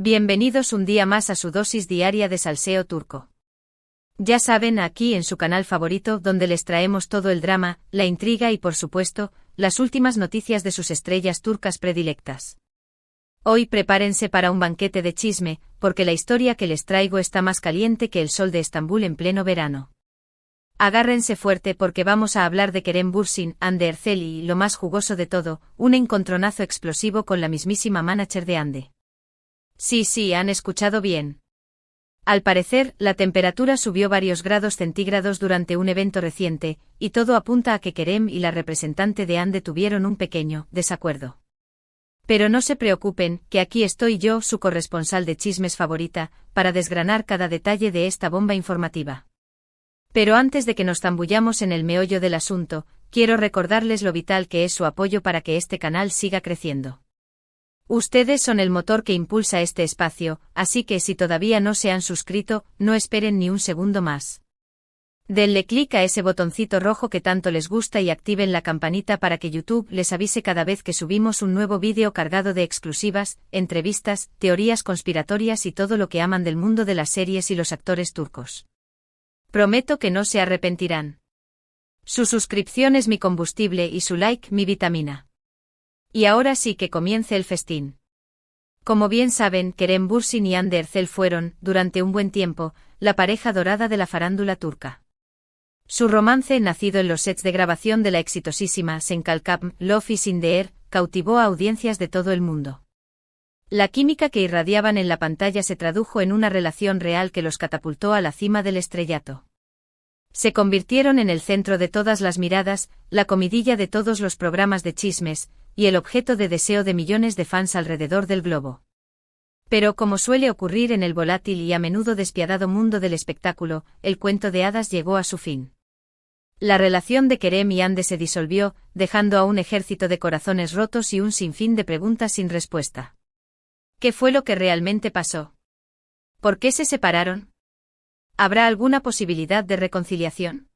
Bienvenidos un día más a su dosis diaria de salseo turco. Ya saben, aquí en su canal favorito donde les traemos todo el drama, la intriga y por supuesto, las últimas noticias de sus estrellas turcas predilectas. Hoy prepárense para un banquete de chisme, porque la historia que les traigo está más caliente que el sol de Estambul en pleno verano. Agárrense fuerte porque vamos a hablar de Kerem Bürsin, Hande Erçel y, lo más jugoso de todo, un encontronazo explosivo con la mismísima manager de Hande. Sí, han escuchado bien. Al parecer, la temperatura subió varios grados centígrados durante un evento reciente, y todo apunta a que Kerem y la representante de Hande tuvieron un pequeño desacuerdo. Pero no se preocupen, que aquí estoy yo, su corresponsal de chismes favorita, para desgranar cada detalle de esta bomba informativa. Pero antes de que nos zambullamos en el meollo del asunto, quiero recordarles lo vital que es su apoyo para que este canal siga creciendo. Ustedes son el motor que impulsa este espacio, así que si todavía no se han suscrito, no esperen ni un segundo más. Denle clic a ese botoncito rojo que tanto les gusta y activen la campanita para que YouTube les avise cada vez que subimos un nuevo vídeo cargado de exclusivas, entrevistas, teorías conspiratorias y todo lo que aman del mundo de las series y los actores turcos. Prometo que no se arrepentirán. Su suscripción es mi combustible y su like mi vitamina. Y ahora sí que comience el festín. Como bien saben, Kerem Bürsin y Hande Erçel fueron, durante un buen tiempo, la pareja dorada de la farándula turca. Su romance, nacido en los sets de grabación de la exitosísima Sen Kalkam, Love is in the Air, cautivó a audiencias de todo el mundo. La química que irradiaban en la pantalla se tradujo en una relación real que los catapultó a la cima del estrellato. Se convirtieron en el centro de todas las miradas, la comidilla de todos los programas de chismes, y el objeto de deseo de millones de fans alrededor del globo. Pero como suele ocurrir en el volátil y a menudo despiadado mundo del espectáculo, el cuento de hadas llegó a su fin. La relación de Kerem y Hande se disolvió, dejando a un ejército de corazones rotos y un sinfín de preguntas sin respuesta. ¿Qué fue lo que realmente pasó? ¿Por qué se separaron? ¿Habrá alguna posibilidad de reconciliación?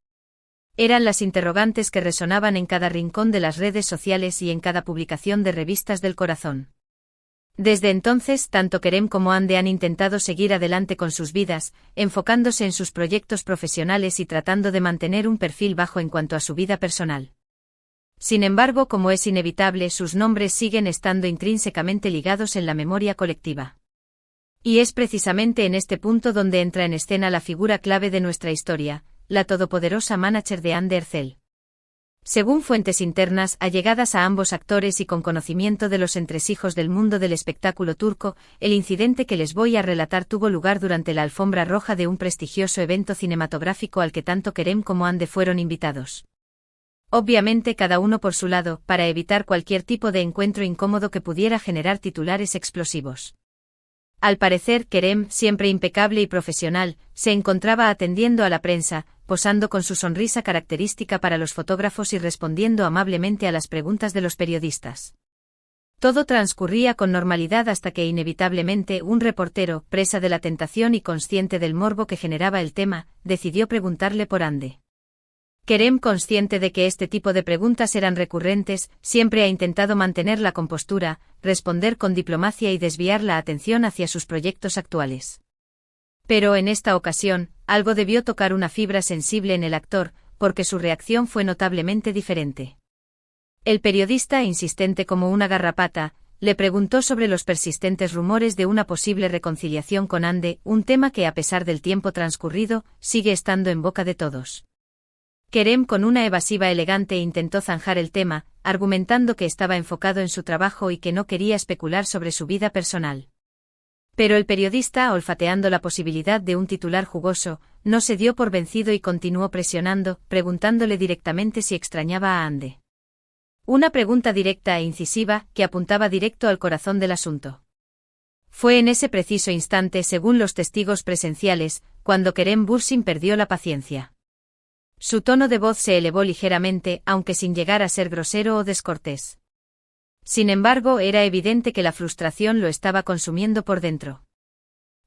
Eran las interrogantes que resonaban en cada rincón de las redes sociales y en cada publicación de revistas del corazón. Desde entonces, tanto Kerem como Hande han intentado seguir adelante con sus vidas, enfocándose en sus proyectos profesionales y tratando de mantener un perfil bajo en cuanto a su vida personal. Sin embargo, como es inevitable, sus nombres siguen estando intrínsecamente ligados en la memoria colectiva. Y es precisamente en este punto donde entra en escena la figura clave de nuestra historia, la todopoderosa manager de Hande Erçel. Según fuentes internas allegadas a ambos actores y con conocimiento de los entresijos del mundo del espectáculo turco, el incidente que les voy a relatar tuvo lugar durante la alfombra roja de un prestigioso evento cinematográfico al que tanto Kerem como Hande fueron invitados. Obviamente cada uno por su lado, para evitar cualquier tipo de encuentro incómodo que pudiera generar titulares explosivos. Al parecer, Kerem, siempre impecable y profesional, se encontraba atendiendo a la prensa, posando con su sonrisa característica para los fotógrafos y respondiendo amablemente a las preguntas de los periodistas. Todo transcurría con normalidad hasta que inevitablemente un reportero, presa de la tentación y consciente del morbo que generaba el tema, decidió preguntarle por Hande. Kerem, consciente de que este tipo de preguntas eran recurrentes, siempre ha intentado mantener la compostura, responder con diplomacia y desviar la atención hacia sus proyectos actuales. Pero en esta ocasión, algo debió tocar una fibra sensible en el actor, porque su reacción fue notablemente diferente. El periodista, insistente como una garrapata, le preguntó sobre los persistentes rumores de una posible reconciliación con Hande, un tema que a pesar del tiempo transcurrido, sigue estando en boca de todos. Kerem con una evasiva elegante intentó zanjar el tema, argumentando que estaba enfocado en su trabajo y que no quería especular sobre su vida personal. Pero el periodista, olfateando la posibilidad de un titular jugoso, no se dio por vencido y continuó presionando, preguntándole directamente si extrañaba a Hande. Una pregunta directa e incisiva, que apuntaba directo al corazón del asunto. Fue en ese preciso instante, según los testigos presenciales, cuando Kerem Bürsin perdió la paciencia. Su tono de voz se elevó ligeramente, aunque sin llegar a ser grosero o descortés. Sin embargo, era evidente que la frustración lo estaba consumiendo por dentro.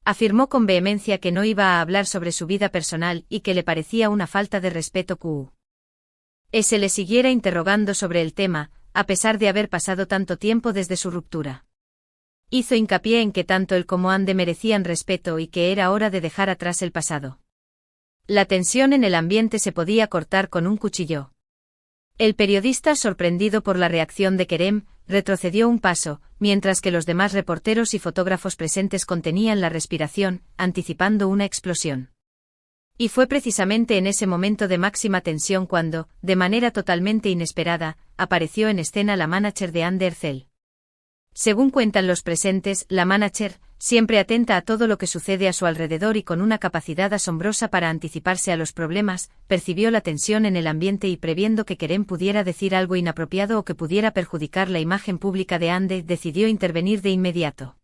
Afirmó con vehemencia que no iba a hablar sobre su vida personal y que le parecía una falta de respeto que se le siguiera interrogando sobre el tema, a pesar de haber pasado tanto tiempo desde su ruptura. Hizo hincapié en que tanto él como Ande merecían respeto y que era hora de dejar atrás el pasado. La tensión en el ambiente se podía cortar con un cuchillo. El periodista, sorprendido por la reacción de Kerem, retrocedió un paso, mientras que los demás reporteros y fotógrafos presentes contenían la respiración, anticipando una explosión. Y fue precisamente en ese momento de máxima tensión cuando, de manera totalmente inesperada, apareció en escena la manager de Ande Erçel. Según cuentan los presentes, la manager, siempre atenta a todo lo que sucede a su alrededor y con una capacidad asombrosa para anticiparse a los problemas, percibió la tensión en el ambiente y previendo que Kerem pudiera decir algo inapropiado o que pudiera perjudicar la imagen pública de Ande, decidió intervenir de inmediato.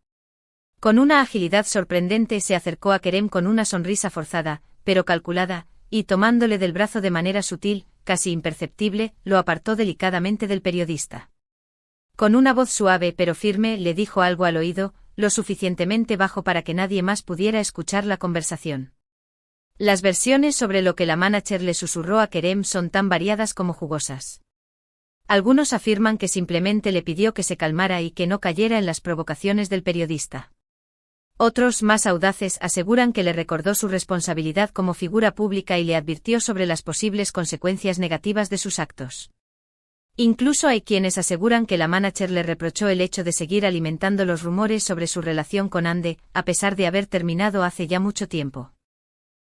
Con una agilidad sorprendente se acercó a Kerem con una sonrisa forzada, pero calculada, y tomándole del brazo de manera sutil, casi imperceptible, lo apartó delicadamente del periodista. Con una voz suave pero firme le dijo algo al oído, lo suficientemente bajo para que nadie más pudiera escuchar la conversación. Las versiones sobre lo que la manager le susurró a Kerem son tan variadas como jugosas. Algunos afirman que simplemente le pidió que se calmara y que no cayera en las provocaciones del periodista. Otros, más audaces, aseguran que le recordó su responsabilidad como figura pública y le advirtió sobre las posibles consecuencias negativas de sus actos. Incluso hay quienes aseguran que la manager le reprochó el hecho de seguir alimentando los rumores sobre su relación con Ande, a pesar de haber terminado hace ya mucho tiempo.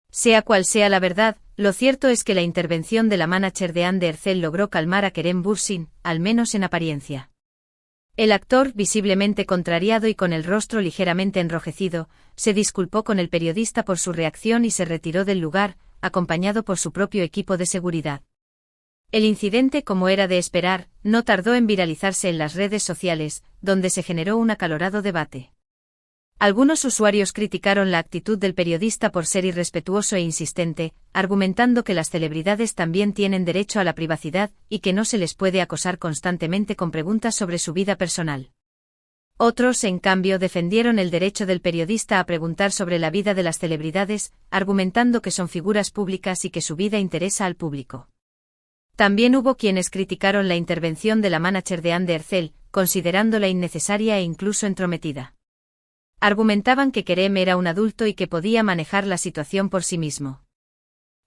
Sea cual sea la verdad, lo cierto es que la intervención de la manager de Ande Erçel logró calmar a Kerem Bürsin, al menos en apariencia. El actor, visiblemente contrariado y con el rostro ligeramente enrojecido, se disculpó con el periodista por su reacción y se retiró del lugar, acompañado por su propio equipo de seguridad. El incidente, como era de esperar, no tardó en viralizarse en las redes sociales, donde se generó un acalorado debate. Algunos usuarios criticaron la actitud del periodista por ser irrespetuoso e insistente, argumentando que las celebridades también tienen derecho a la privacidad y que no se les puede acosar constantemente con preguntas sobre su vida personal. Otros, en cambio, defendieron el derecho del periodista a preguntar sobre la vida de las celebridades, argumentando que son figuras públicas y que su vida interesa al público. También hubo quienes criticaron la intervención de la manager de Ande Erçel, considerándola innecesaria e incluso entrometida. Argumentaban que Kerem era un adulto y que podía manejar la situación por sí mismo.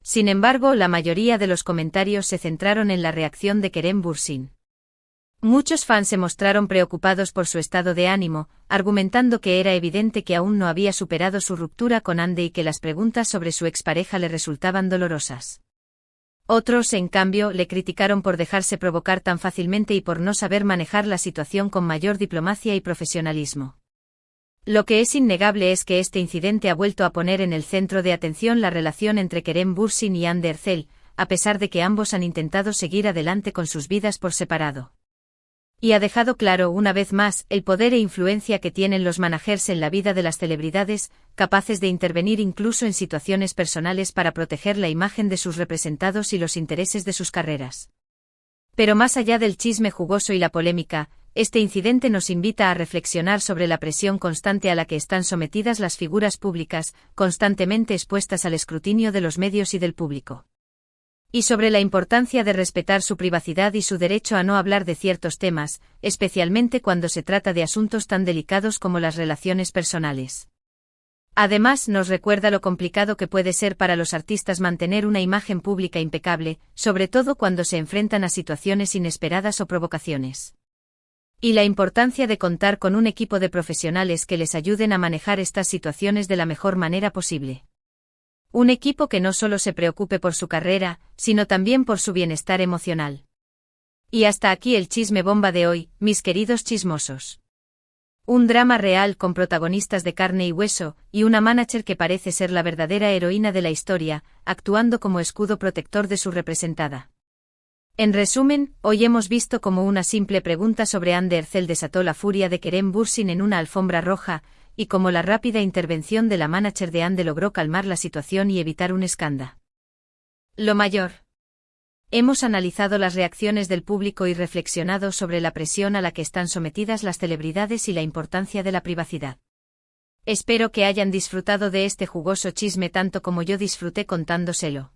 Sin embargo, la mayoría de los comentarios se centraron en la reacción de Kerem Bürsin. Muchos fans se mostraron preocupados por su estado de ánimo, argumentando que era evidente que aún no había superado su ruptura con Ande y que las preguntas sobre su expareja le resultaban dolorosas. Otros, en cambio, le criticaron por dejarse provocar tan fácilmente y por no saber manejar la situación con mayor diplomacia y profesionalismo. Lo que es innegable es que este incidente ha vuelto a poner en el centro de atención la relación entre Kerem Bürsin y Ande Erçel, a pesar de que ambos han intentado seguir adelante con sus vidas por separado. Y ha dejado claro una vez más el poder e influencia que tienen los managers en la vida de las celebridades, capaces de intervenir incluso en situaciones personales para proteger la imagen de sus representados y los intereses de sus carreras. Pero más allá del chisme jugoso y la polémica, este incidente nos invita a reflexionar sobre la presión constante a la que están sometidas las figuras públicas, constantemente expuestas al escrutinio de los medios y del público. Y sobre la importancia de respetar su privacidad y su derecho a no hablar de ciertos temas, especialmente cuando se trata de asuntos tan delicados como las relaciones personales. Además, nos recuerda lo complicado que puede ser para los artistas mantener una imagen pública impecable, sobre todo cuando se enfrentan a situaciones inesperadas o provocaciones. Y la importancia de contar con un equipo de profesionales que les ayuden a manejar estas situaciones de la mejor manera posible. Un equipo que no solo se preocupe por su carrera, sino también por su bienestar emocional. Y hasta aquí el chisme bomba de hoy, mis queridos chismosos. Un drama real con protagonistas de carne y hueso, y una manager que parece ser la verdadera heroína de la historia, actuando como escudo protector de su representada. En resumen, hoy hemos visto cómo una simple pregunta sobre Ande Erçel desató la furia de Kerem Bürsin en una alfombra roja, y cómo la rápida intervención de la manager de Ande logró calmar la situación y evitar un escándalo. Lo mayor. Hemos analizado las reacciones del público y reflexionado sobre la presión a la que están sometidas las celebridades y la importancia de la privacidad. Espero que hayan disfrutado de este jugoso chisme tanto como yo disfruté contándoselo.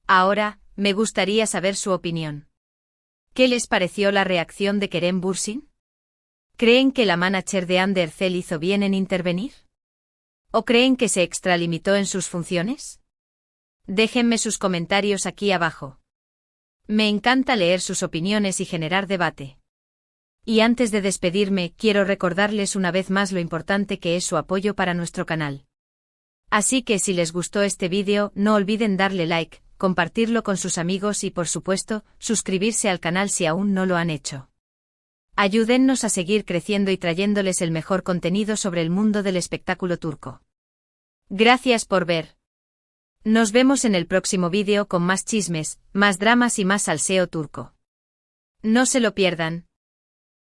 Ahora, me gustaría saber su opinión. ¿Qué les pareció la reacción de Kerem Bürsin? ¿Creen que la manager de Undercell hizo bien en intervenir? ¿O creen que se extralimitó en sus funciones? Déjenme sus comentarios aquí abajo. Me encanta leer sus opiniones y generar debate. Y antes de despedirme, quiero recordarles una vez más lo importante que es su apoyo para nuestro canal. Así que si les gustó este vídeo, no olviden darle like, compartirlo con sus amigos y por supuesto, suscribirse al canal si aún no lo han hecho. Ayúdennos a seguir creciendo y trayéndoles el mejor contenido sobre el mundo del espectáculo turco. Gracias por ver. Nos vemos en el próximo vídeo con más chismes, más dramas y más salseo turco. No se lo pierdan.